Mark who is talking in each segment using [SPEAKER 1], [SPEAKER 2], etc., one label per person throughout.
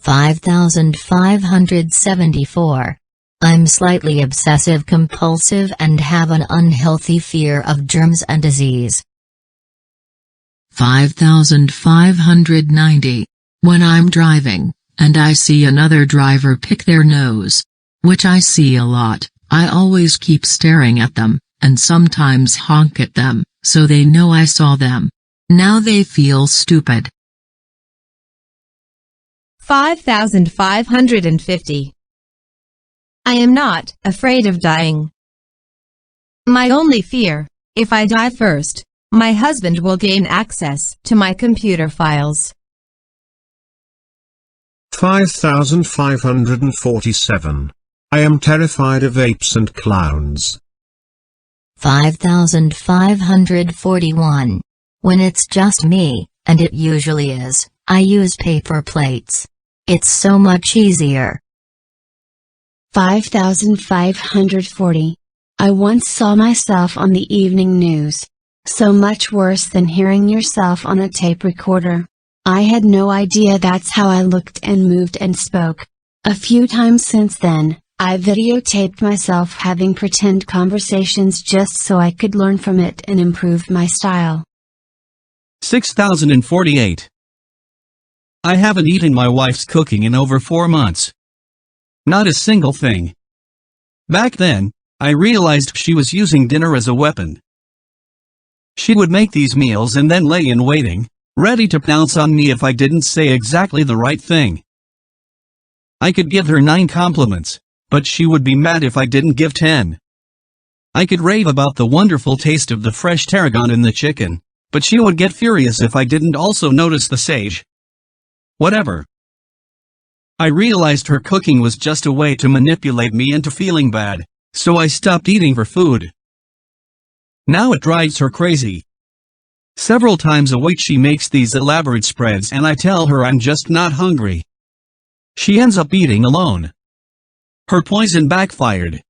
[SPEAKER 1] 5574. I'm slightly obsessive-compulsive and have an unhealthy fear of germs and disease.
[SPEAKER 2] 5590. When I'm driving, and I see another driver pick their nose, which I see a lot, I always keep staring at them, and sometimes honk at them, so they know I saw them. Now they feel stupid.
[SPEAKER 3] 5550. I am not afraid of dying. My only fear, if I die first, my husband will gain access to my computer files.
[SPEAKER 4] 5547. I am terrified of apes and clowns.
[SPEAKER 1] 5541. When it's just me, and it usually is, I use paper plates. It's so much easier.
[SPEAKER 5] 5540. I once saw myself on the evening news. So much worse than hearing yourself on a tape recorder. I had no idea that's how I looked and moved and spoke. A few times since then, I videotaped myself having pretend conversations just so I could learn from it and improve my style.
[SPEAKER 6] 6048. I haven't eaten my wife's cooking in over 4 months. Not a single thing. Back then, I realized she was using dinner as a weapon. She would make these meals and then lay in waiting, ready to pounce on me if I didn't say exactly the right thing. I could give her 9 compliments, but she would be mad if I didn't give 10. I could rave about the wonderful taste of the fresh tarragon in the chicken, but she would get furious if I didn't also notice the sage. Whatever. I realized her cooking was just a way to manipulate me into feeling bad, so I stopped eating her food. Now it drives her crazy. Several times a week she makes these elaborate spreads and I tell her I'm just not hungry. She ends up eating alone. Her poison backfired.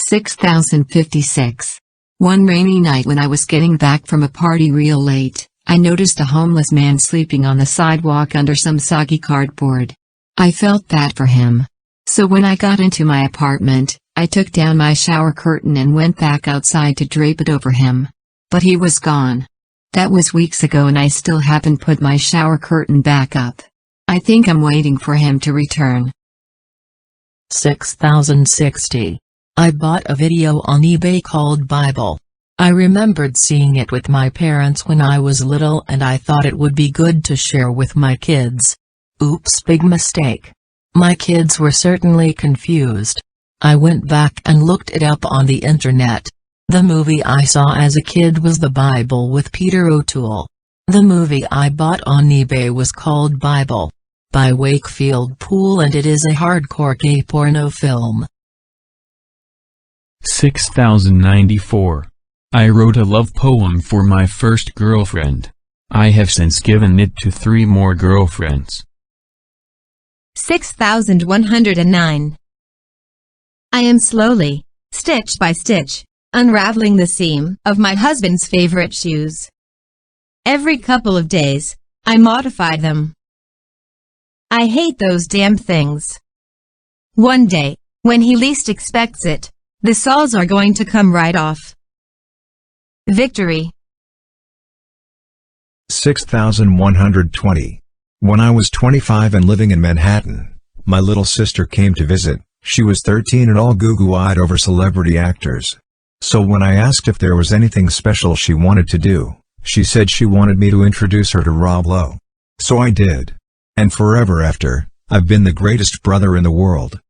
[SPEAKER 2] 6056. One rainy night when I was getting back from a party real late, I noticed a homeless man sleeping on the sidewalk under some soggy cardboard. I felt bad for him. So when I got into my apartment, I took down my shower curtain and went back outside to drape it over him. But he was gone. That was weeks ago and I still haven't put my shower curtain back up. I think I'm waiting for him to return.
[SPEAKER 1] 6060. I bought a video on eBay called Bible. I remembered seeing it with my parents when I was little and I thought it would be good to share with my kids. Oops, big mistake. My kids were certainly confused. I went back and looked it up on the internet. The movie I saw as a kid was The Bible with Peter O'Toole. The movie I bought on eBay was called Bible, by Wakefield Pool, and it is a hardcore gay porno film.
[SPEAKER 7] 6094. I wrote a love poem for my first girlfriend. I have since given it to 3 more girlfriends.
[SPEAKER 3] 6109. I am slowly, stitch by stitch, unraveling the seam of my husband's favorite shoes. Every couple of days, I modify them. I hate those damn things. One day, when he least expects it, the soles are going to come right off. Victory.
[SPEAKER 8] 6120. When I was 25 and living in Manhattan, my little sister came to visit. She was 13 and all goo-goo-eyed over celebrity actors. So when I asked if there was anything special she wanted to do, she said she wanted me to introduce her to Rob Lowe. So I did. And forever after, I've been the greatest brother in the world.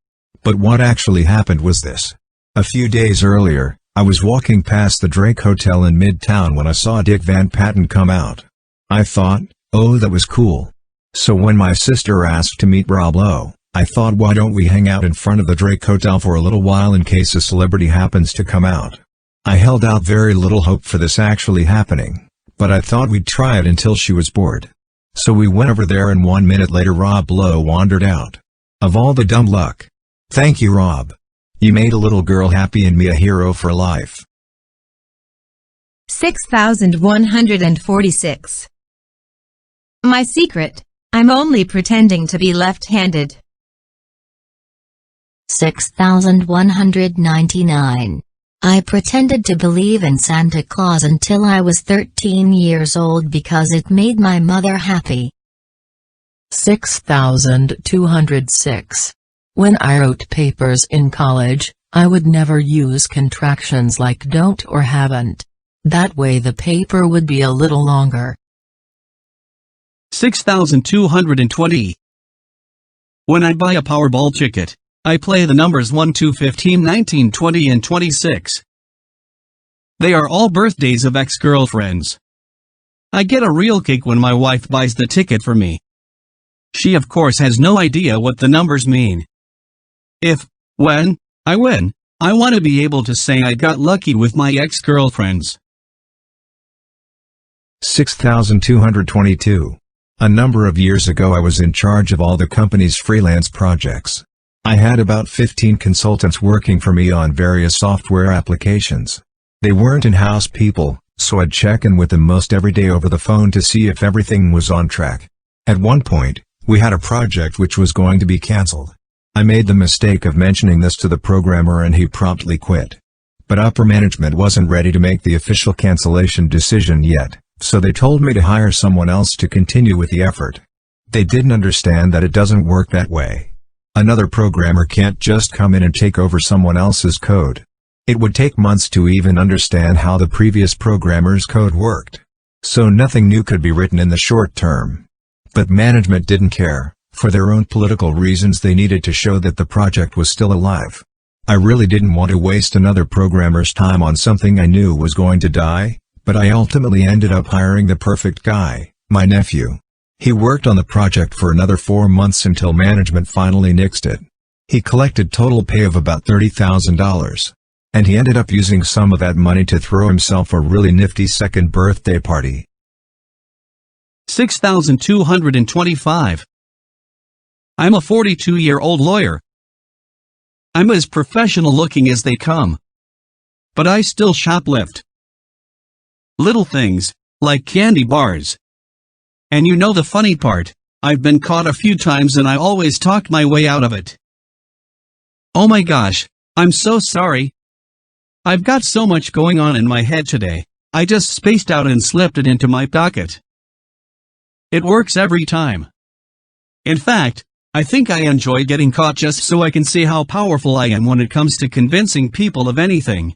[SPEAKER 8] But what actually happened was this. A few days earlier, I was walking past the Drake Hotel in Midtown when I saw Dick Van Patten come out. I thought, oh, that was cool. So when my sister asked to meet Rob Lowe, I thought, why don't we hang out in front of the Drake Hotel for a little while in case a celebrity happens to come out. I held out very little hope for this actually happening, but I thought we'd try it until she was bored. So we went over there and 1 minute later Rob Lowe wandered out. Of all the dumb luck. Thank you, Rob. You made a little girl happy and me a hero for life.
[SPEAKER 3] 6146. My secret: I'm only pretending to be left-handed.
[SPEAKER 2] 6199. I pretended to believe in Santa Claus until I was 13 years old because it made my mother happy.
[SPEAKER 1] 6206. When I wrote papers in college, I would never use contractions like don't or haven't. That way the paper would be a little longer.
[SPEAKER 6] 6220. When I buy a Powerball ticket, I play the numbers 1, 2, 15, 19, 20 and 26. They are all birthdays of ex-girlfriends. I get a real kick when my wife buys the ticket for me. She of course has no idea what the numbers mean. When I win, I want to be able to say I got lucky with my ex-girlfriends.
[SPEAKER 8] 6222. A number of years ago I was in charge of all the company's freelance projects. I had about 15 consultants working for me on various software applications. They weren't in-house people, so I'd check in with them most every day over the phone to see if everything was on track. At one point, we had a project which was going to be cancelled. I made the mistake of mentioning this to the programmer and he promptly quit. But upper management wasn't ready to make the official cancellation decision yet, so they told me to hire someone else to continue with the effort. They didn't understand that it doesn't work that way. Another programmer can't just come in and take over someone else's code. It would take months to even understand how the previous programmer's code worked. So nothing new could be written in the short term. But management didn't care. For their own political reasons they needed to show that the project was still alive. I really didn't want to waste another programmer's time on something I knew was going to die, but I ultimately ended up hiring the perfect guy, my nephew. He worked on the project for another 4 months until management finally nixed it. He collected total pay of about $30,000. And he ended up using some of that money to throw himself a really nifty second birthday party.
[SPEAKER 6] 6225. I'm a 42-year-old lawyer. I'm as professional looking as they come. But I still shoplift. Little things, like candy bars. And you know the funny part, I've been caught a few times and I always talked my way out of it. Oh my gosh, I'm so sorry. I've got so much going on in my head today, I just spaced out and slipped it into my pocket. It works every time. In fact, I think I enjoy getting caught just so I can see how powerful I am when it comes to convincing people of anything.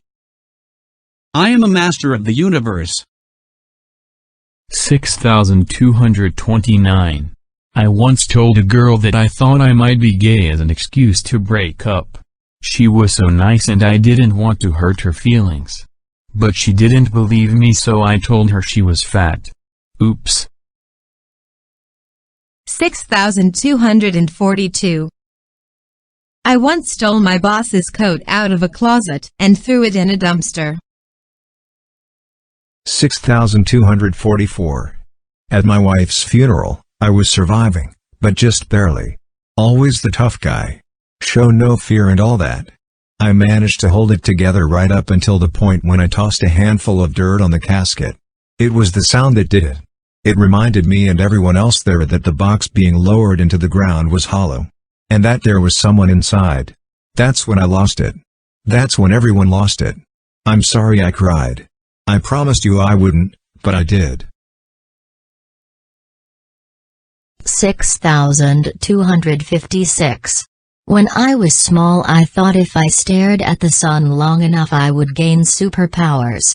[SPEAKER 6] I am a master of the universe.
[SPEAKER 7] 6229. I once told a girl that I thought I might be gay as an excuse to break up. She was so nice and I didn't want to hurt her feelings. But she didn't believe me, so I told her she was fat. Oops.
[SPEAKER 3] 6242. I once stole my boss's coat out of a closet and threw it in a dumpster.
[SPEAKER 8] 6244. At my wife's funeral, I was surviving, but just barely. Always the tough guy. Show no fear and all that. I managed to hold it together right up until the point when I tossed a handful of dirt on the casket. It was the sound that did it. It reminded me and everyone else there that the box being lowered into the ground was hollow. And that there was someone inside. That's when I lost it. That's when everyone lost it. I'm sorry I cried. I promised you I wouldn't, but I did.
[SPEAKER 2] 6256. When I was small I thought if I stared at the sun long enough I would gain superpowers.